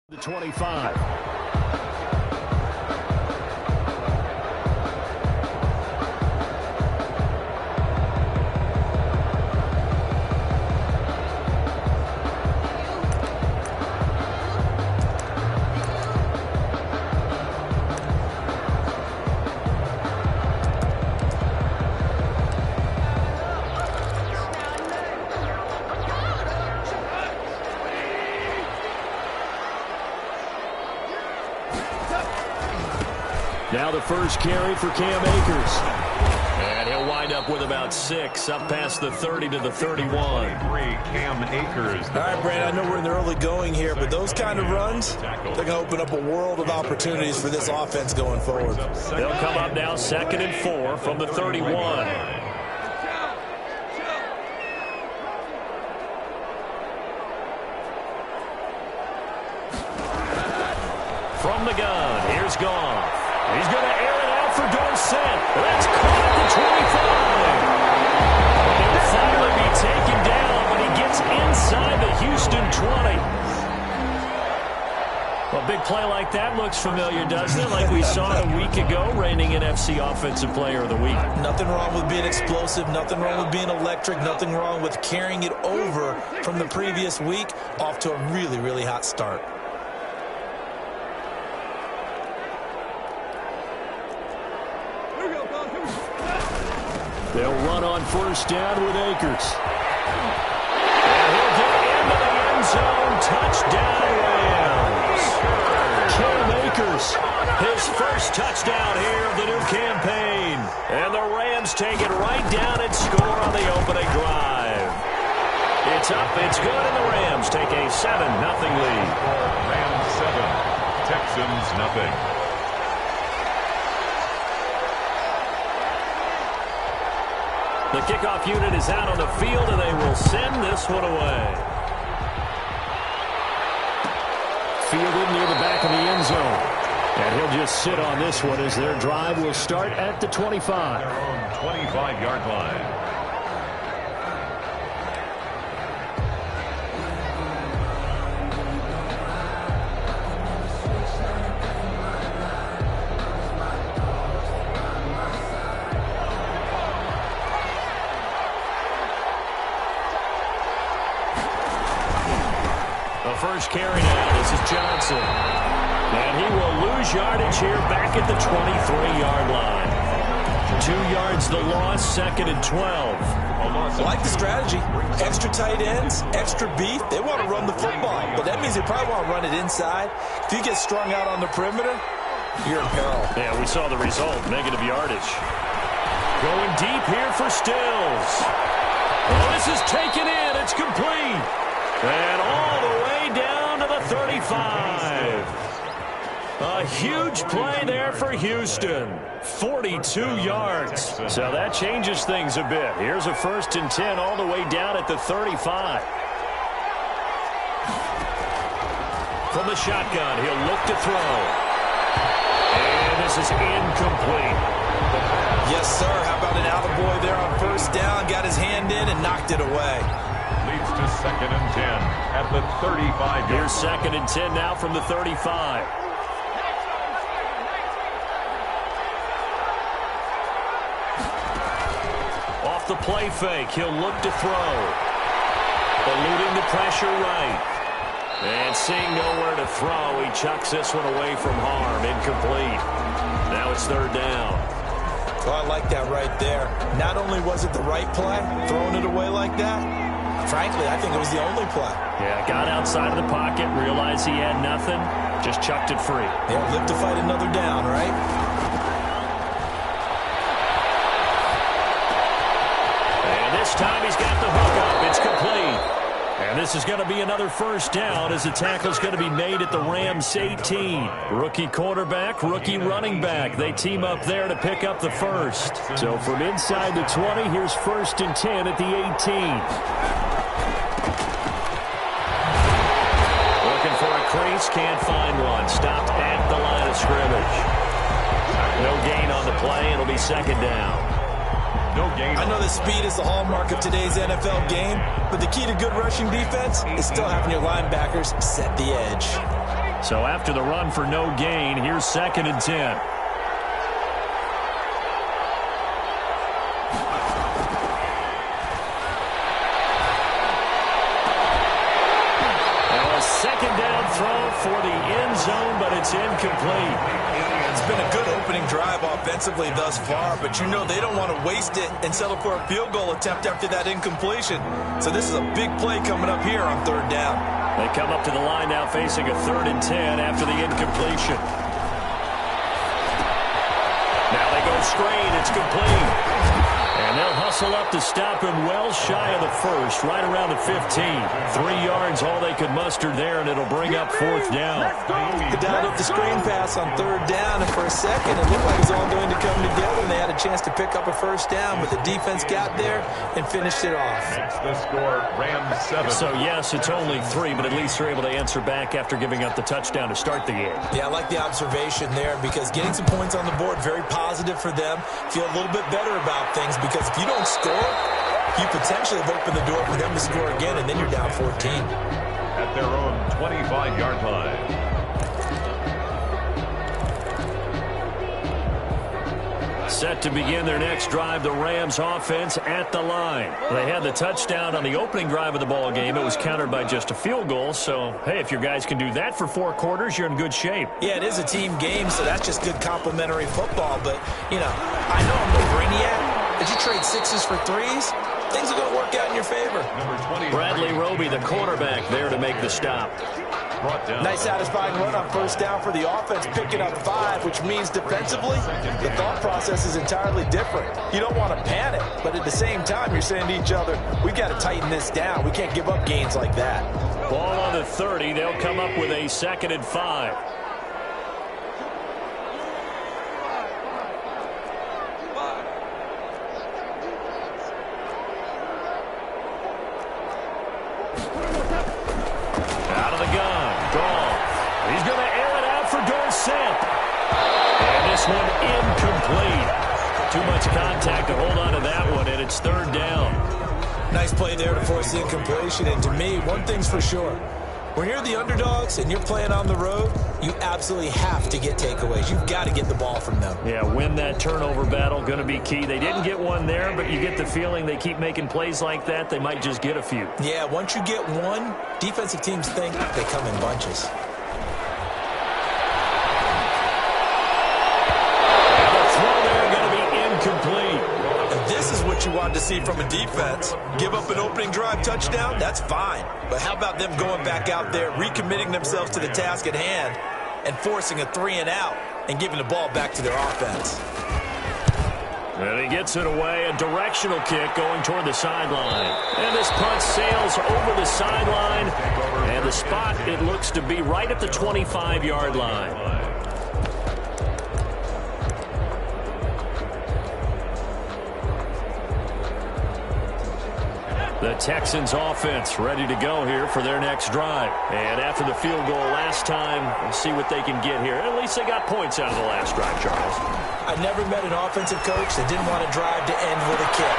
The 25. Now the first carry for Cam Akers. And he'll wind up with about 6, up past the 30 to the 31. Cam Akers. All right, Brandon, I know we're in the early going here, but those kind of runs, they're going to open up a world of opportunities for this offense going forward. They'll come up now 2nd and 4 from the 31. From the gun, here's Goff. He's going to air it out for Dorsett. That's caught at the 25. He'll finally be taken down when he gets inside the Houston 20. Well, a big play like that looks familiar, doesn't it? Like we saw it a week ago, reigning NFC Offensive Player of the Week. Nothing wrong with being explosive. Nothing wrong with being electric. Nothing wrong with carrying it over from the previous week off to a really, really hot start. They'll run on first down with Akers. And he'll get into the end zone. Touchdown, Rams. Cam Akers, his first touchdown here of the new campaign. And the Rams take it right down and score on the opening drive. It's up, it's good, and the Rams take a 7-0 lead. Rams 7, Texans nothing. The kickoff unit is out on the field, and they will send this one away. Fielded near the back of the end zone. And he'll just sit on this one as their drive will start at the 25. Their own 25-yard line. First carry now. This is Johnson. And he will lose yardage here back at the 23-yard line. 2 yards the loss, 2nd and 12. I like the strategy. Extra tight ends, extra beef. They want to run the football, but that means they probably want to run it inside. If you get strung out on the perimeter, you're in peril. Yeah, we saw the result, negative yardage. Going deep here for Stills. Oh, this is taken in. It's complete. And all the way down to the 35. A huge play there for Houston. 42 yards. So that changes things a bit. Here's a 1st and 10 all the way down at the 35. From the shotgun, he'll look to throw. And this is incomplete. Yes, sir. How about an attaboy there on first down? Got his hand in and knocked it away. Leads to 2nd and 10 at the 35. Here's 2nd and 10 now from the 35. Off the play fake, he'll look to throw. Eluding the pressure right. And seeing nowhere to throw, he chucks this one away from harm. Incomplete. Now it's 3rd down. Oh, I like that right there. Not only was it the right play, throwing it away like that, frankly, I think it was the only play. Yeah, got outside of the pocket, realized he had nothing, just chucked it free. Yeah, live to fight another down, right? And this time he's got the hook up. It's complete. And this is going to be another 1st down as the tackle is going to be made at the Rams 18. Rookie quarterback, rookie running back. They team up there to pick up the 1st. So from inside the 20, here's 1st and 10 at the 18. Looking for a crease, can't find one. Stopped at the line of scrimmage. No gain on the play. It'll be 2nd down. No gain. I know that speed is the hallmark of today's NFL game, but the key to good rushing defense is still having your linebackers set the edge. So after the run for no gain, here's 2nd and 10. Second down throw for the end zone, but it's incomplete. It's been a good opening drive offensively thus far, but you know they don't want to waste it and settle for a field goal attempt after that incompletion. So this is a big play coming up here on 3rd down. They come up to the line now facing a 3rd and 10 after the incompletion. Now they go screen. It's complete. And they'll hustle up to stop him well shy of the first, right around the 15. 3 yards, all they could muster there, and it'll bring up 4th down. They dialed up the screen pass on 3rd down, and for a second it looked like it was all going to come together, and they had a chance to pick up a 1st down, but the defense got there and finished it off. Makes the score Rams 7. So, yes, it's only 3, but at least they're able to answer back after giving up the touchdown to start the game. Yeah, I like the observation there because getting some points on the board, very positive for them. Feel a little bit better about things because if you don't score, you potentially have opened the door for them to score again, and then you're down 14. At their own 25-yard line. Set to begin their next drive, the Rams offense at the line. They had the touchdown on the opening drive of the ball game. It was countered by just a field goal. So, hey, if your guys can do that for 4 quarters, you're in good shape. Yeah, it is a team game, so that's just good complimentary football. But, you know, I know I'm no brainiac, but you trade 6s for 3s, things are going to work out in your favor. Bradley Roby, the quarterback, there to make the stop. Nice satisfying run on 1st down for the offense, picking up 5, which means defensively, the thought process is entirely different. You don't want to panic, but at the same time, you're saying to each other, we've got to tighten this down. We can't give up gains like that. Ball on the 30. They'll come up with a 2nd and 5. One incomplete. Too much contact to hold on to that one, and it's 3rd down. Nice play there to force the incompletion, and to me, one thing's for sure. When you're the underdogs and you're playing on the road, you absolutely have to get takeaways. You've got to get the ball from them. Yeah, win that turnover battle, going to be key. They didn't get one there, but you get the feeling they keep making plays like that, they might just get a few. Yeah, once you get one, defensive teams think they come in bunches. Complete. And this is what you want to see from a defense. Give up an opening drive touchdown, that's fine. But how about them going back out there, recommitting themselves to the task at hand, and forcing a 3 and out, and giving the ball back to their offense. And he gets it away, a directional kick going toward the sideline. And this punt sails over the sideline, and the spot, it looks to be right at the 25-yard line. The Texans offense ready to go here for their next drive. And after the field goal last time, we'll see what they can get here. At least they got points out of the last drive, Charles. I never met an offensive coach that didn't want to drive to end with a kick.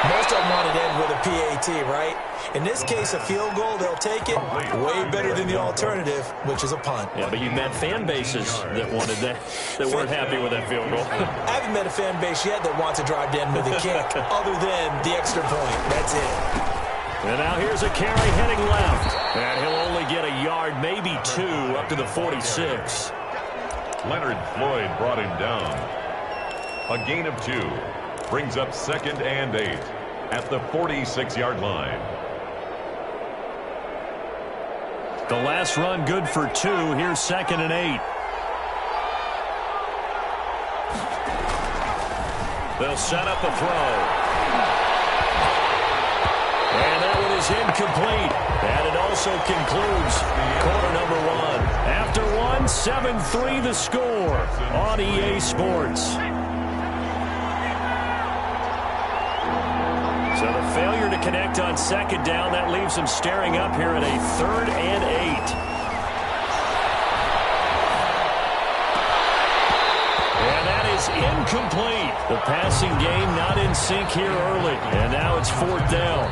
Most of them want to end with a PAT, right? In this case, a field goal, they'll take it. Way better than the alternative, which is a punt. Yeah, but you've met fan bases that wanted that weren't happy with that field goal. I haven't met a fan base yet that wants to drive to end with a kick, other than the extra point. That's it. And now here's a carry heading left. And he'll only get a yard, maybe 2, up to the 46. Leonard Floyd brought him down. A gain of 2. Brings up 2nd and 8 at the 46-yard line. The last run good for 2. Here's 2nd and 8. They'll set up a throw. And that one is incomplete. And it also concludes quarter number 1. After 1, 7-3 the score on EA Sports. So the failure to connect on 2nd down, that leaves them staring up here at a 3rd and 8. And that is incomplete. The passing game not in sync here early. And now it's 4th down.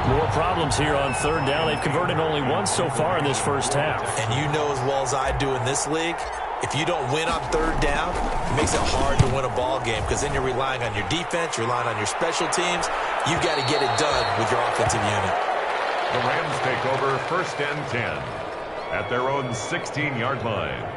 More problems here on 3rd down. They've converted only once so far in this first half. And you know as well as I do in this league, if you don't win on 3rd down, it makes it hard to win a ball game because then you're relying on your defense, you're relying on your special teams. You've got to get it done with your offensive unit. The Rams take over 1st and 10 at their own 16-yard line.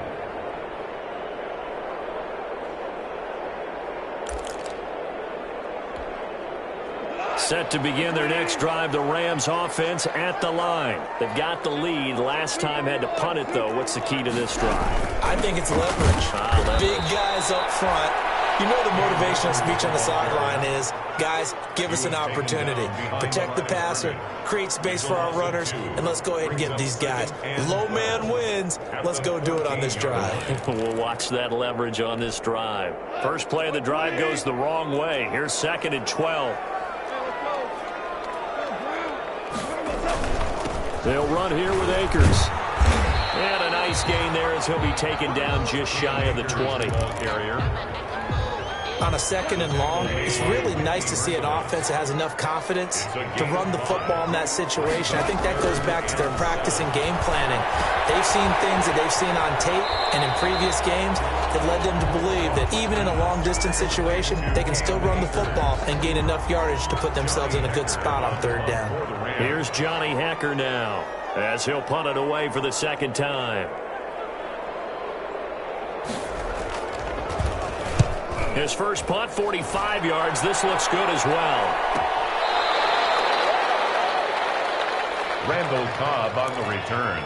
Set to begin their next drive, the Rams offense at the line. They've got the lead. Last time had to punt it, though. What's the key to this drive? I think it's leverage. Big guys up front. You know the motivational speech on the sideline is, guys, give us an opportunity. Protect the passer, create space for our runners, and let's go ahead and get these guys. Low man wins. Let's go do it on this drive. We'll watch that leverage on this drive. First play of the drive goes the wrong way. Here's 2nd and 12. They'll run here with Akers. And a nice gain there as he'll be taken down just shy of the 20. On a 2nd and long, it's really nice to see an offense that has enough confidence to run the football in that situation. I think that goes back to their practice and game planning. They've seen things that they've seen on tape and in previous games that led them to believe that even in a long-distance situation, they can still run the football and gain enough yardage to put themselves in a good spot on 3rd down. Here's Johnny Hacker now as he'll punt it away for the 2nd time. His first punt, 45 yards. This looks good as well. Randall Cobb on the return.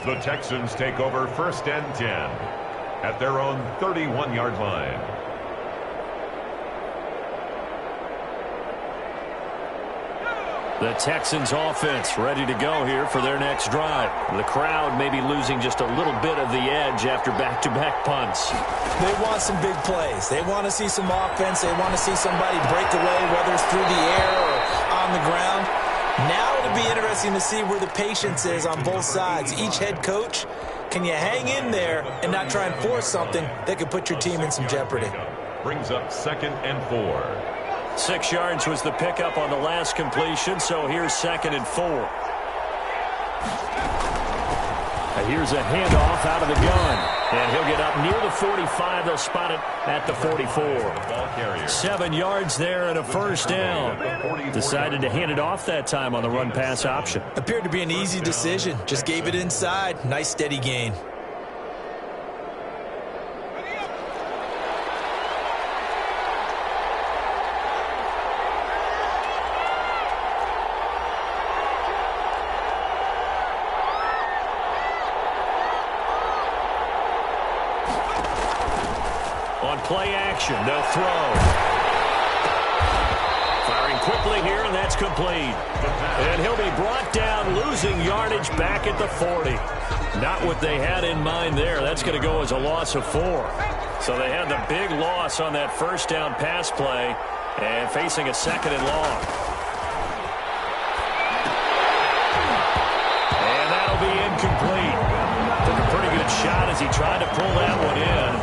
The Texans take over 1st and 10 at their own 31-yard line. The Texans offense ready to go here for their next drive. The crowd may be losing just a little bit of the edge after back-to-back punts. They want some big plays. They want to see some offense. They want to see somebody break away, whether it's through the air or on the ground. Now it'll be interesting to see where the patience is on both sides. Each head coach, can you hang in there and not try and force something that could put your team in some jeopardy? Brings up 2nd and 4. 6 yards was the pickup on the last completion, so here's 2nd and 4. Here's a handoff out of the gun, and he'll get up near the 45. They'll spot it at the 44. 7 yards there and a first down. Decided to hand it off that time on the run-pass option. Appeared to be an easy decision. Just gave it inside. Nice steady gain. Play action. They'll throw. Firing quickly here, and that's complete. And he'll be brought down, losing yardage back at the 40. Not what they had in mind there. That's going to go as a loss of 4. So they had the big loss on that first down pass play and facing a 2nd and long. And that'll be incomplete. Took a pretty good shot as he tried to pull that one in.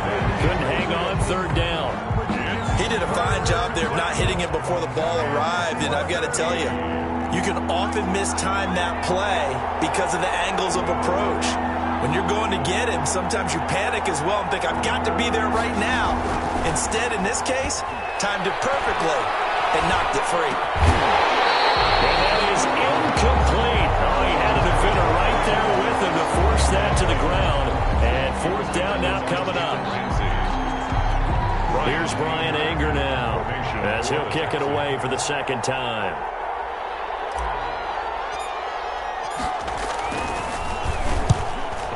Couldn't hang on 3rd down. He did a fine job there of not hitting it before the ball arrived, and I've got to tell you, you can often mistime that play because of the angles of approach. When you're going to get him, sometimes you panic as well and think, I've got to be there right now. Instead, in this case, timed it perfectly and knocked it free. And that is incomplete. Oh, he had a defender right there with him to force that to the ground. And 4th down now coming up. Here's Brian Anger now as he'll kick it away for the 2nd time.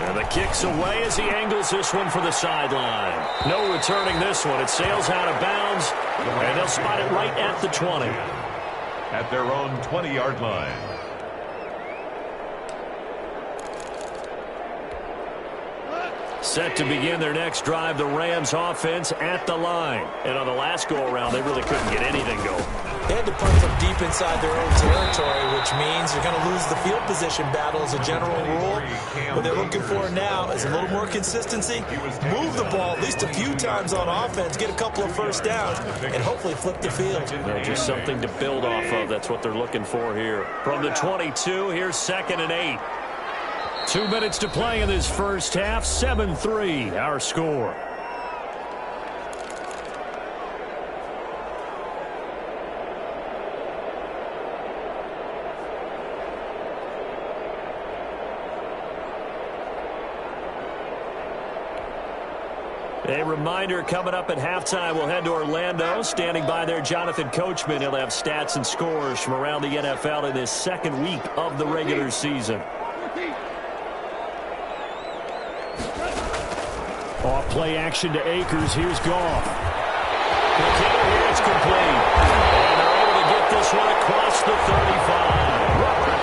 And the kick's away as he angles this one for the sideline. No returning this one. It sails out of bounds, and they'll spot it right at the 20. At their own 20-yard line. Set to begin their next drive, the Rams offense at the line. And on the last go-around, they really couldn't get anything going. They had to punt from deep deep inside their own territory, which means you're going to lose the field position battle as a general rule. What they're looking for now is a little more consistency, move the ball at least a few times on offense, get a couple of first downs, and hopefully flip the field. Yeah, just something to build off of. That's what they're looking for here. From the 22, here's 2nd and 8. 2 minutes to play in this first half. 7-3, our score. A reminder, coming up at halftime, we'll head to Orlando. Standing by there, Jonathan Coachman. He'll have stats and scores from around the NFL in this second week of the regular season. Off play action to Akers. Here's Goff. The kick here is complete. And they're able to get this one across the 35.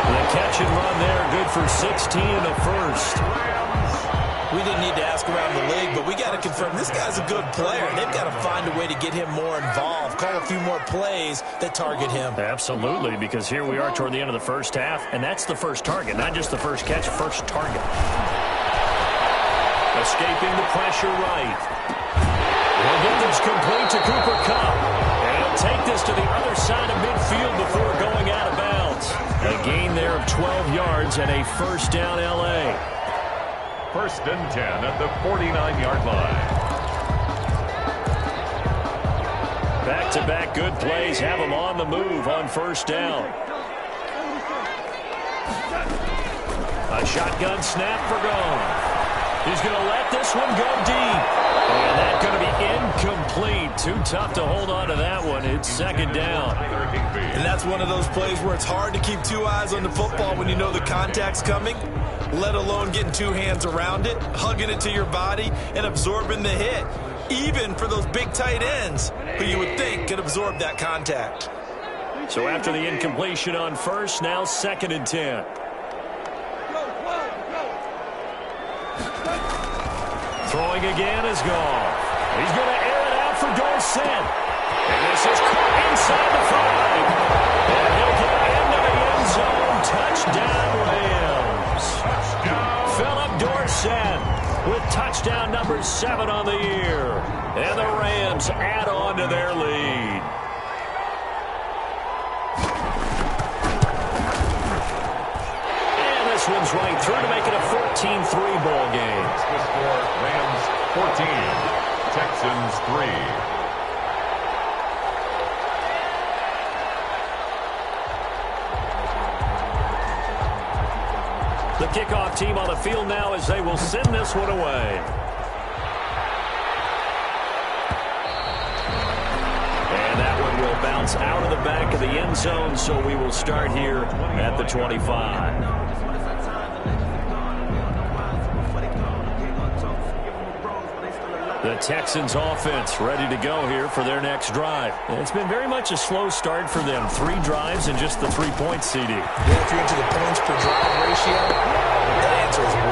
The catch and run there, good for 16 and a first. We didn't need to ask around the league, but we got to confirm this guy's a good player. They've got to find a way to get him more involved, call a few more plays that target him. Absolutely, because here we are toward the end of the first half, and that's the first target, not just the first catch, first target. Escaping the pressure right. He'll get this complete to Cooper Kupp. And he'll take this to the other side of midfield before going out of bounds. A gain there of 12 yards and a first down L.A. 1st and 10 at the 49-yard line. Back-to-back good plays have him on the move on first down. A shotgun snap for Goff. He's going to let this one go deep. And that's going to be incomplete. Too tough to hold on to that one. It's 2nd down. And that's one of those plays where it's hard to keep 2 eyes on the football when you know the contact's coming, let alone getting 2 hands around it, hugging it to your body, and absorbing the hit. Even for those big tight ends who you would think could absorb that contact. So after the incompletion on first, now 2nd and 10. Throwing again is Goff. He's going to air it out for Dorsett. And this is caught inside the 5. And he'll get into the end zone. Touchdown, Rams. Philip Dorsett with touchdown number 7 on the year. And the Rams add on to their lead. And this one's right through to make it a 14-3 ball game. The score, Rams 14, Texans 3. The kickoff team on the field now as they will send this one away. And that one will bounce out of the back of the end zone, so we will start here at the 25. The Texans offense ready to go here for their next drive. It's been very much a slow start for them. 3 drives and just the 3 points, CD. Yeah, if you're into the points per drive ratio, that answer is 1.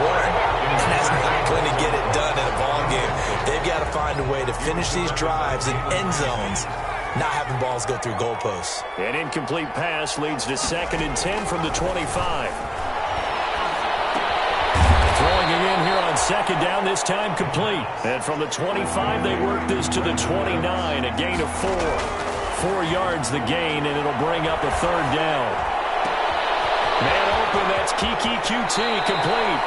And that's not going to get it done in a ball game. They've got to find a way to finish these drives in end zones, not having balls go through goalposts. An incomplete pass leads to 2nd and 10 from the 25. Throwing it in here on 2nd down, this time complete. And from the 25, they work this to the 29, a gain of 4. 4 yards the gain, and it'll bring up a 3rd down. Man open, that's Keke Coutee, complete.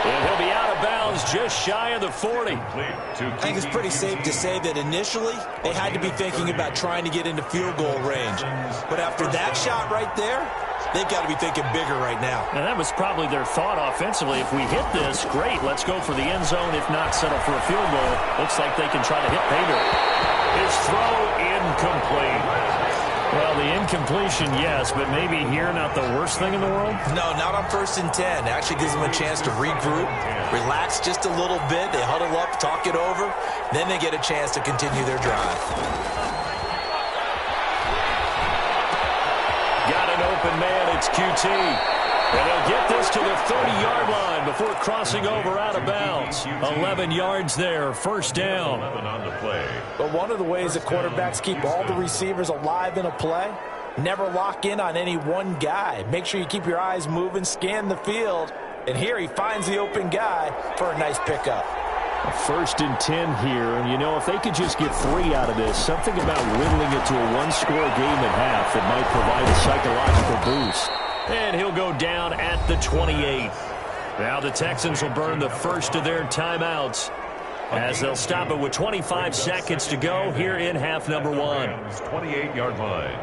And he'll be out of bounds just shy of the 40. I think it's pretty safe to say that initially they had to be thinking about trying to get into field goal range. But after that shot right there, they've got to be thinking bigger right now. And that was probably their thought offensively. If we hit this, great, let's go for the end zone. If not, settle for a field goal. Looks like they can try to hit Bader. His throw incomplete. Well, the incompletion, yes, but maybe here not the worst thing in the world? No, not on 1st and 10. It actually gives them a chance to regroup, relax just a little bit. They huddle up, talk it over. Then they get a chance to continue their drive. Got an open man, it's QT. And they'll get this to the 30-yard line before crossing over out of bounds. 11 yards there, 1st down. On the play. But one of the ways that quarterbacks keep all the receivers alive in a play Never lock in on any one guy. Make sure you keep your eyes moving, scan the field. And here he finds the open guy for a nice pickup. 1st and 10 here, and you know, if they could just get 3 out of this, something about whittling it to a one-score game at half that might provide a psychological boost. And he'll go down at the 28. Now the Texans will burn the first of their timeouts as they'll stop it with 25 seconds to go here in half number 1. 28-yard line.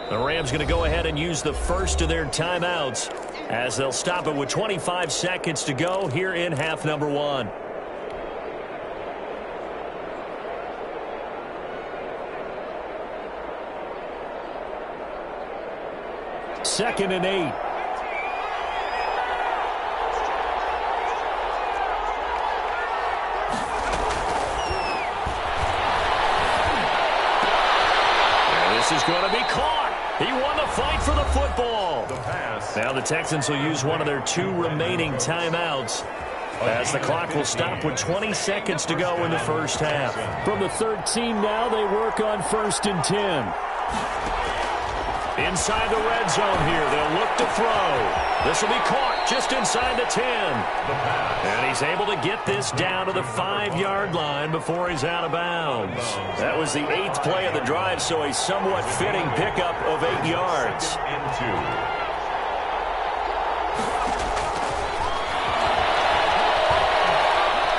The Rams going to go ahead and use the first of their timeouts as they'll stop it with 25 seconds to go here in half number 1. Second and 8. This is going to be caught. He won the fight for the football. Now the Texans will use one of their 2 remaining timeouts as the clock will stop with 20 seconds to go in the first half. From the 13 now, they work on 1st and 10. Inside the red zone here, they'll look to throw. This will be caught just inside the 10. And he's able to get this down to the 5-yard line before he's out of bounds. That was the 8th play of the drive, so a somewhat fitting pickup of 8 yards.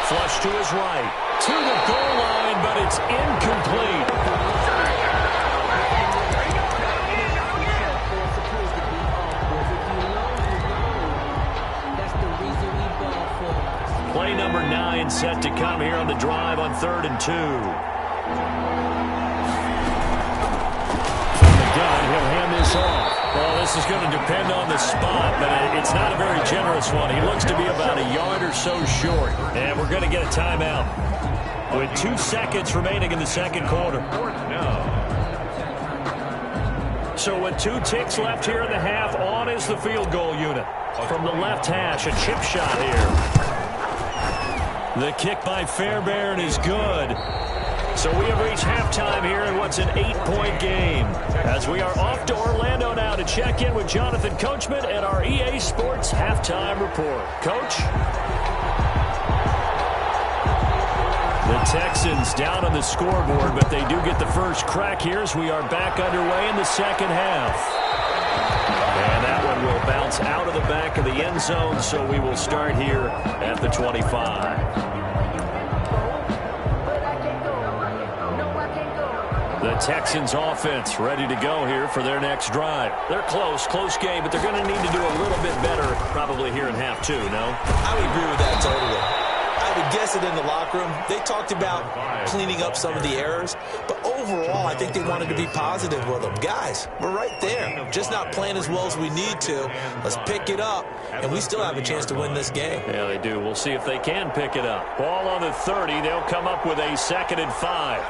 Flush to his right. To the goal line, but it's incomplete. Play number 9 set to come here on the drive on 3rd and 2. From the gun, he'll hand this off. Well, this is going to depend on the spot, but it's not a very generous one. He looks to be about a yard or so short, and we're going to get a timeout with 2 seconds remaining in the second quarter. So with 2 ticks left here in the half, on is the field goal unit. From the left hash, a chip shot here. The kick by Fairbairn is good. So we have reached halftime here in what's an 8-point game. As we are off to Orlando now to check in with Jonathan Coachman at our EA Sports Halftime Report. Coach? The Texans down on the scoreboard, but they do get the first crack here as we are back underway in the second half. And that one will bounce out of the back of the end zone, so we will start here at the 25. The Texans offense ready to go here for their next drive. They're close game, but they're going to need to do a little bit better probably here in half 2, no? I would agree with that totally. I would guess it in the locker room. They talked about cleaning up some of the errors, but overall, I think they wanted to be positive with them. Guys, we're right there. Just not playing as well as we need to. Let's pick it up, and we still have a chance to win this game. Yeah, they do. We'll see if they can pick it up. Ball on the 30. They'll come up with a 2nd and 5.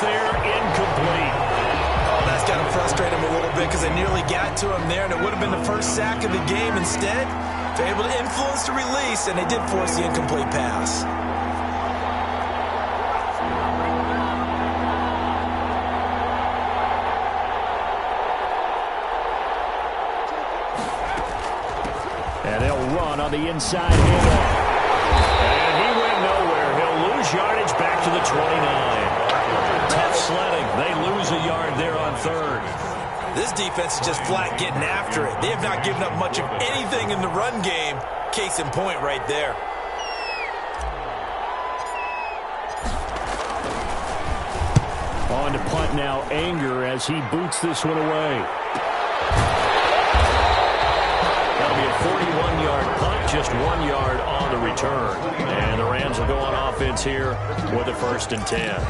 There, incomplete. Oh, that's got to frustrate him a little bit because they nearly got to him there, and it would have been the first sack of the game. Instead, they're able to influence the release, and they did force the incomplete pass. And they'll run on the inside handoff. And he went nowhere. He'll lose yardage back to the 29. Tough sledding. They lose a yard there on 3rd. This defense is just flat getting after it. They have not given up much of anything in the run game. Case in point right there. On to punt now, Anger as he boots this one away. That'll be a 41-yard punt, just 1 yard on the return. And the Rams will go on offense here with a 1st and 10.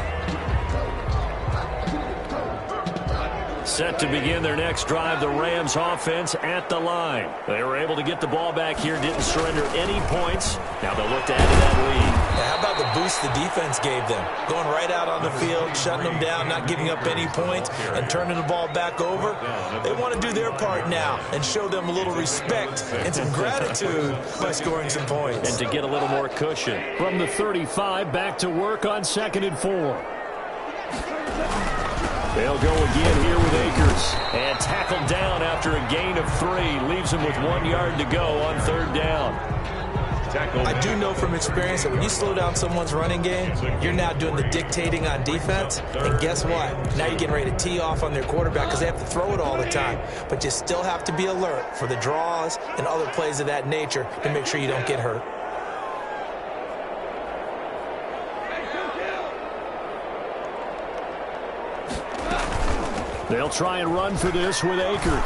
Set to begin their next drive, the Rams offense at the line. They were able to get the ball back here, didn't surrender any points. Now they'll look to add to that lead. Yeah, how about the boost the defense gave them? Going right out on the field, shutting them down, not giving up any points, and turning the ball back over. They want to do their part now and show them a little respect and some gratitude by scoring some points. And to get a little more cushion. From the 35, back to work on 2nd and 4. They'll go again here with Akers. And tackled down after a gain of 3. Leaves him with 1 yard to go on 3rd down. I do know from experience that when you slow down someone's running game, you're now doing the dictating on defense. And guess what? Now you're getting ready to tee off on their quarterback because they have to throw it all the time. But you still have to be alert for the draws and other plays of that nature to make sure you don't get hurt. They'll try and run for this with Akers. They're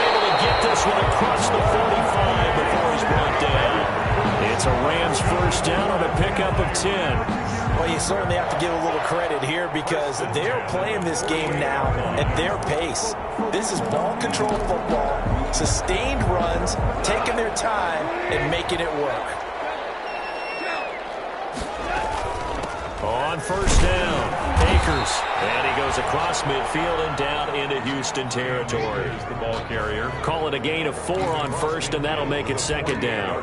able to get this one across the 45 before he's brought down. It's a Rams first down on a pickup of 10. Well, you certainly have to give a little credit here because they're playing this game now at their pace. This is ball control football, sustained runs, taking their time, and making it work. On first down, Akers. And he goes across midfield and down into Houston territory. The ball carrier. Call it a gain of 4 on first, and that'll make it 2nd down.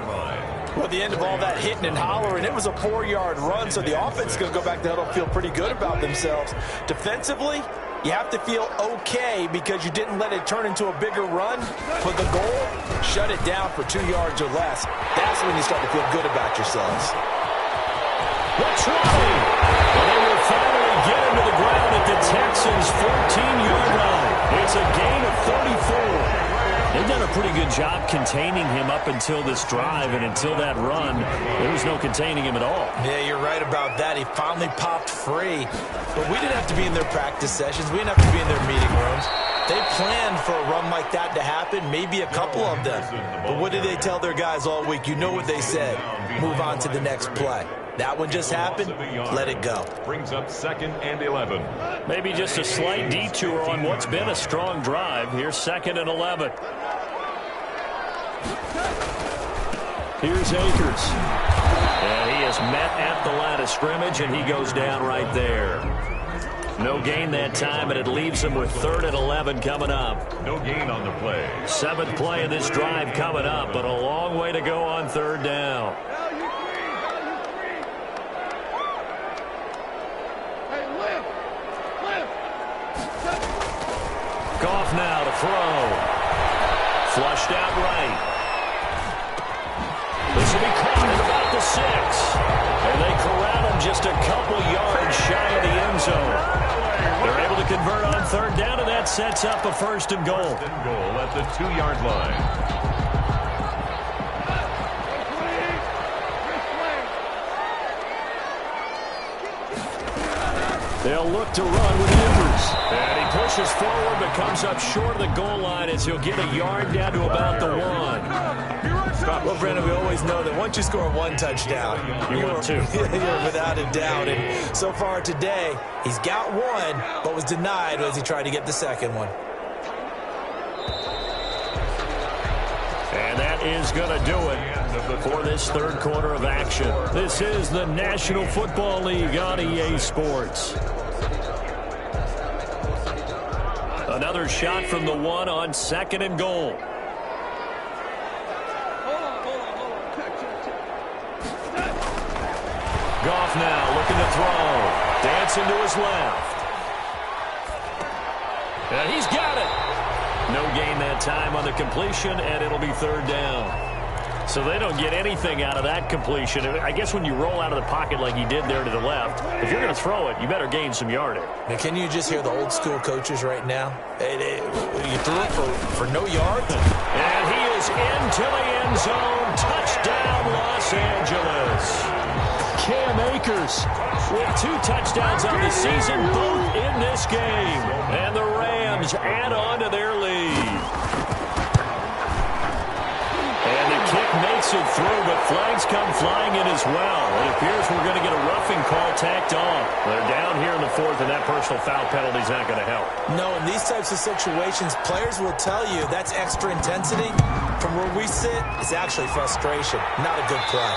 Well, at the end of all that hitting and hollering, it was a 4-yard run, so the offense is going to go back to huddle and feel pretty good about themselves. Defensively, you have to feel okay because you didn't let it turn into a bigger run. But the goal, shut it down for 2 yards or less. That's when you start to feel good about yourselves. Let's try. And they will finally get him to the ground at the Texans' 14-yard line. It's a gain of 34. They've done a pretty good job containing him up until this drive, and until that run, there was no containing him at all. Yeah, you're right about that. He finally popped free. But we didn't have to be in their practice sessions. We didn't have to be in their meeting rooms. They planned for a run like that to happen, maybe a couple of them. But what did they tell their guys all week? You know what they said. Move on to the next play. That one just happened. Let it go. Brings up 2nd and 11. Maybe just a slight detour on what's been a strong drive. Here's 2nd and 11. Here's Akers. And he is met at the line of scrimmage, and he goes down right there. No gain that time, and it leaves him with 3rd and 11 coming up. No gain on the play. 7th play of this drive coming up, but a long way to go on 3rd down. Goff now to throw. Flushed out right. This will be caught at about the 6. And they corral him just a couple yards shy of the end zone. They're able to convert on 3rd down, and that sets up a 1st and goal. 1st and goal at the 2-yard line. They'll look to run with Akers. And he pushes forward but comes up short of the goal line as he'll get a yard down to about the 1. Well, Brandon, we always know that once you score 1 touchdown, you're 2. You're without a doubt. And so far today, he's got 1, but was denied as he tried to get the 2nd one. And that is going to do it for this 3rd quarter of action. This is the National Football League on EA Sports. Another shot from the 1 on 2nd and goal. Goff now looking to throw. Dancing to his left. And he's got it. No gain that time on the completion, and it'll be 3rd down. So they don't get anything out of that completion. I guess when you roll out of the pocket like he did there to the left, if you're going to throw it, you better gain some yardage. Now, can you just hear the old school coaches right now? You threw it for no yards? And he is into the end zone. Touchdown, Los Angeles. Cam Akers with 2 touchdowns on the season, both in this game. And the Rams add on to their lead. And the kick makes it through, but flags come flying in as well. It appears we're going to get a roughing call tacked on. They're down here in the fourth, and that personal foul penalty is not going to help. No, in these types of situations, players will tell you that's extra intensity. From where we sit, it's actually frustration. Not a good play.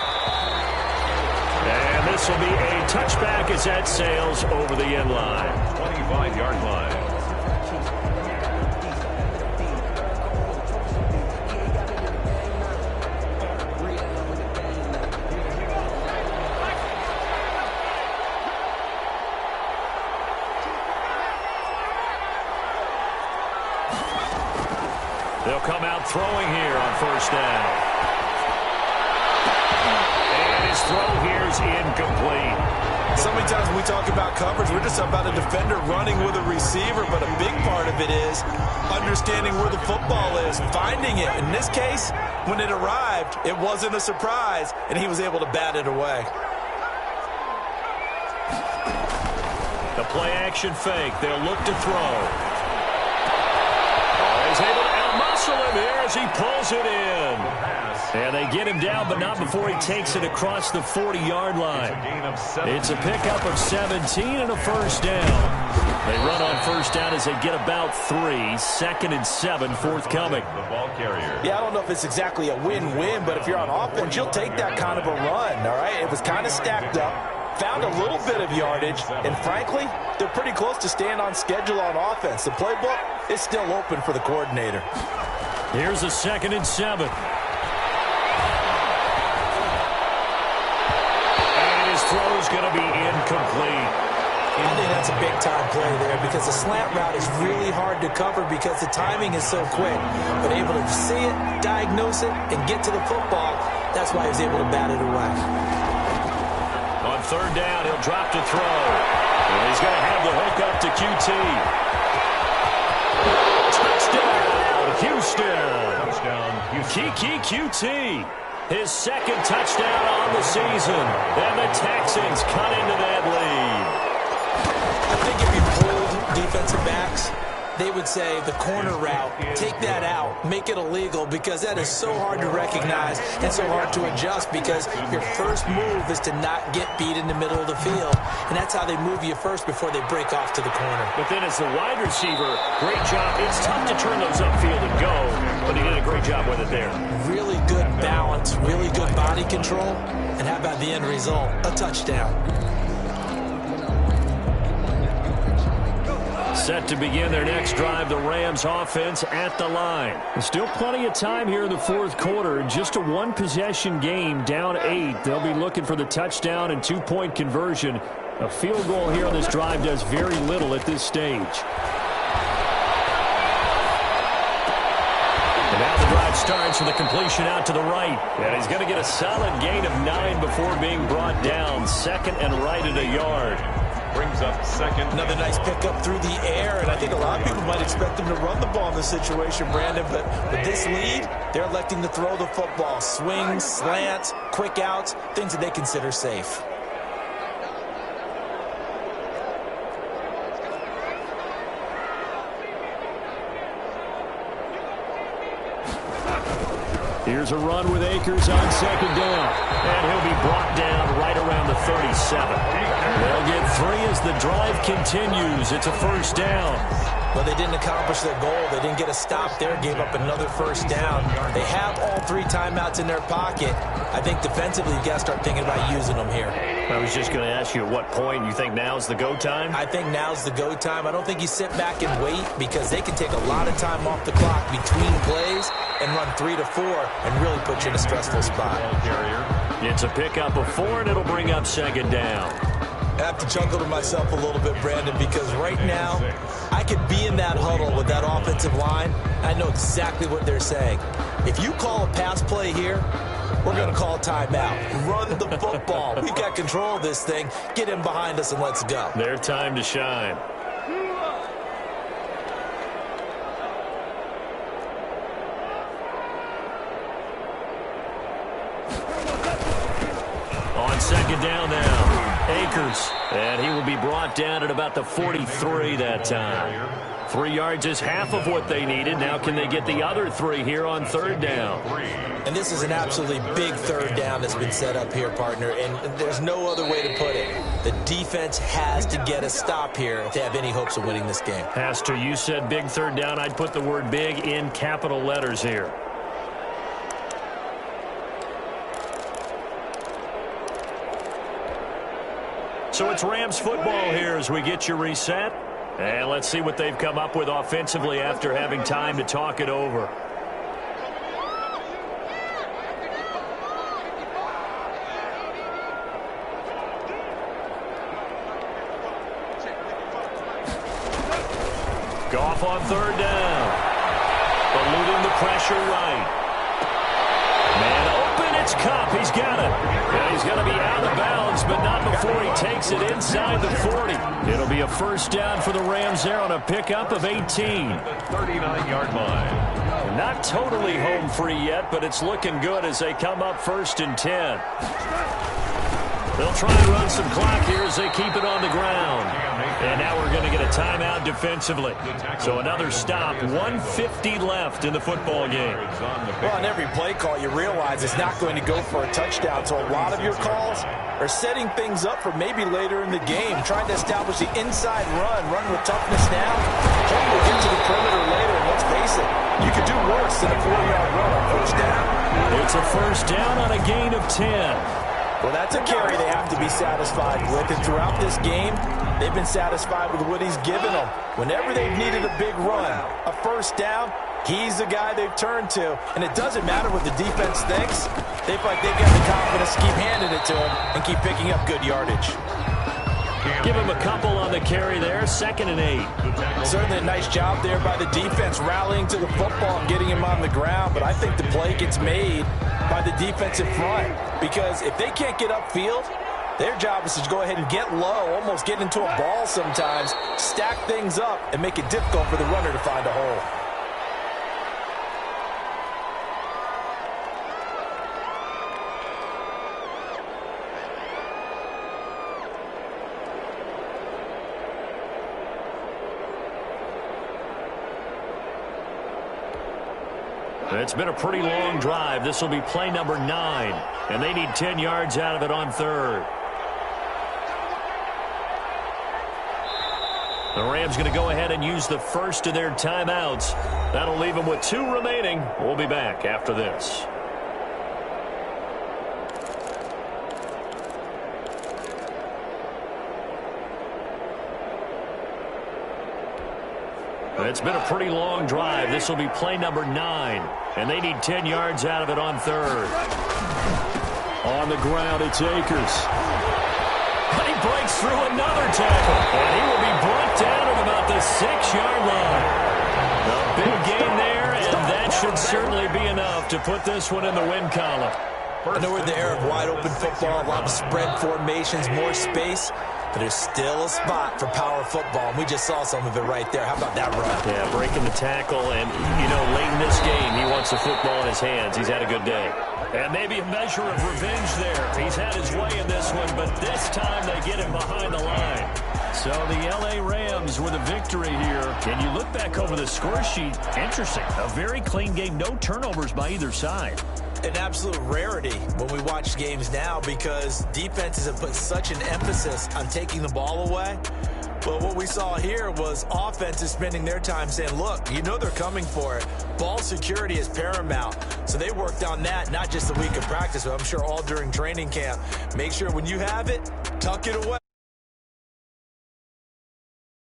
And this will be a touchback as that sails over the end line. 25-yard line. They'll come out throwing here on first down. And his throw here is incomplete. So many times when we talk about coverage, we're just about a defender running with a receiver, but a big part of it is understanding where the football is, finding it. In this case, when it arrived, it wasn't a surprise, and he was able to bat it away. The play-action fake. They'll look to throw. He's able to out-muscle him here as he pulls it in. And they get him down, but not before he takes it across the 40-yard line. It's a pickup of 17 and a first down. They run on first down as they get about 3. 2nd and 7 forthcoming. The ball carrier. Yeah, I don't know if it's exactly a win-win, but if you're on offense, you'll take that kind of a run, all right? It was kind of stacked up, found a little bit of yardage, and frankly, they're pretty close to staying on schedule on offense. The playbook is still open for the coordinator. Here's a 2nd and 7. And his throw's going to be incomplete. I think that's a big-time play there because the slant route is really hard to cover because the timing is so quick. But able to see it, diagnose it, and get to the football, that's why he was able to bat it away. On third down, he'll drop to throw. And he's going to have the hook up to QT. Touchdown, Houston. Touchdown, Houston. Kiki QT. His 2nd touchdown on the season. And the Texans cut into that lead. I think if you pulled defensive backs, they would say the corner route, take that out, make it illegal because that is so hard to recognize and so hard to adjust because your first move is to not get beat in the middle of the field. And that's how they move you first before they break off to the corner. But then as the wide receiver, great job. It's tough to turn those upfield and go, but he did a great job with it there. Really good balance, really good body control. And how about the end result? A touchdown. Set to begin their next drive, the Rams offense at the line. Still plenty of time here in the fourth quarter. Just a one-possession game, down 8. They'll be looking for the touchdown and 2-point conversion. A field goal here on this drive does very little at this stage. And now the drive starts with a completion out to the right. And he's going to get a solid gain of 9 before being brought down. 2nd and right at a yard. Brings up 2nd. Another nice pickup through the air, and I think a lot of people might expect them to run the ball in this situation, Brandon, but with this lead, they're electing to throw the football. Swings, slants, quick outs, things that they consider safe. Here's a run with Akers on 2nd down. And he'll be brought down right around the 37. They'll get 3 as the drive continues. It's a first down. Well, they didn't accomplish their goal. They didn't get a stop there, gave up another first down. They have all 3 timeouts in their pocket. I think defensively, you've got to start thinking about using them here. I was just going to ask you at what point you think now's the go time? I think now's the go time. I don't think you sit back and wait because they can take a lot of time off the clock between plays and run 3 to 4 and really put you in a stressful spot. It's a pickup of 4, and it'll bring up 2nd down. I have to chuckle to myself a little bit, Brandon, because right now I could be in that huddle with that offensive line. I know exactly what they're saying. If you call a pass play here, we're going to call a timeout. Run the football. We've got control of this thing. Get in behind us and let's go. Their time to shine. On 2nd down now. Akers. And he will be brought down at about the 43 that time. 3 yards is half of what they needed. Now can they get the other 3 here on third down? And this is an absolutely big third down that's been set up here, partner, and there's no other way to put it. The defense has to get a stop here if they have any hopes of winning this game. Pastor, you said big third down. I'd put the word big in capital letters here. So it's Rams football here as we get you reset. And let's see what they've come up with offensively after having time to talk it over. Goff on third down. Eluding the pressure right. Man open, it's Kupp. He's got it. Yeah, he's going to be out of bounds, but not before he takes it inside the 40. It'll be a first down for the Rams there on a pickup of 18. The 39-yard line. Not totally home free yet, but it's looking good as they come up 1st and 10. They'll try and run some clock here as they keep it on the ground. And now we're going to get a timeout defensively. So another stop, 1:50 left in the football game. Well, on every play call, you realize it's not going to go for a touchdown. So a lot of your calls are setting things up for maybe later in the game, trying to establish the inside run with toughness now. Hoping to get to the perimeter later, and let's face it, you could do worse than a 4-yard run on first down. It's a first down on a gain of 10. Well, that's a carry they have to be satisfied with. And throughout this game, they've been satisfied with what he's given them. Whenever they've needed a big run, a first down, he's the guy they've turned to. And it doesn't matter what the defense thinks. They feel like they've got the confidence to keep handing it to him and keep picking up good yardage. Give him a couple on the carry there, 2nd and 8. Certainly a nice job there by the defense rallying to the football and getting him on the ground. But I think the play gets made by the defensive front, because if they can't get upfield, their job is to go ahead and get low, almost get into a ball sometimes, stack things up, and make it difficult for the runner to find a hole. It's been a pretty long drive. This will be play number 9, and they need 10 yards out of it on third. The Rams going to go ahead and use the first of their timeouts. That'll leave them with 2 remaining. We'll be back after this. It's been a pretty long drive. This will be play number 9, and they need 10 yards out of it on third. On the ground, it's Akers. But he breaks through another tackle, and he will be brought down at about the 6-yard line. A big gain there, and that should certainly be enough to put this one in the win column. I know we're in the era of wide-open football, a lot of spread formations, more space. But there's still a spot for power football, and we just saw some of it right there. How about that run? Yeah, breaking the tackle, and, you know, late in this game, he wants the football in his hands. He's had a good day. And maybe a measure of revenge there. He's had his way in this one, but this time they get him behind the line. So the L.A. Rams with a victory here. And you look back over the score sheet, interesting. A very clean game, no turnovers by either side. An absolute rarity when we watch games now, because defenses have put such an emphasis on taking the ball away. But what we saw here was offenses spending their time saying, look, you know they're coming for it. Ball security is paramount. So they worked on that, not just the week of practice, but I'm sure all during training camp. Make sure when you have it, tuck it away.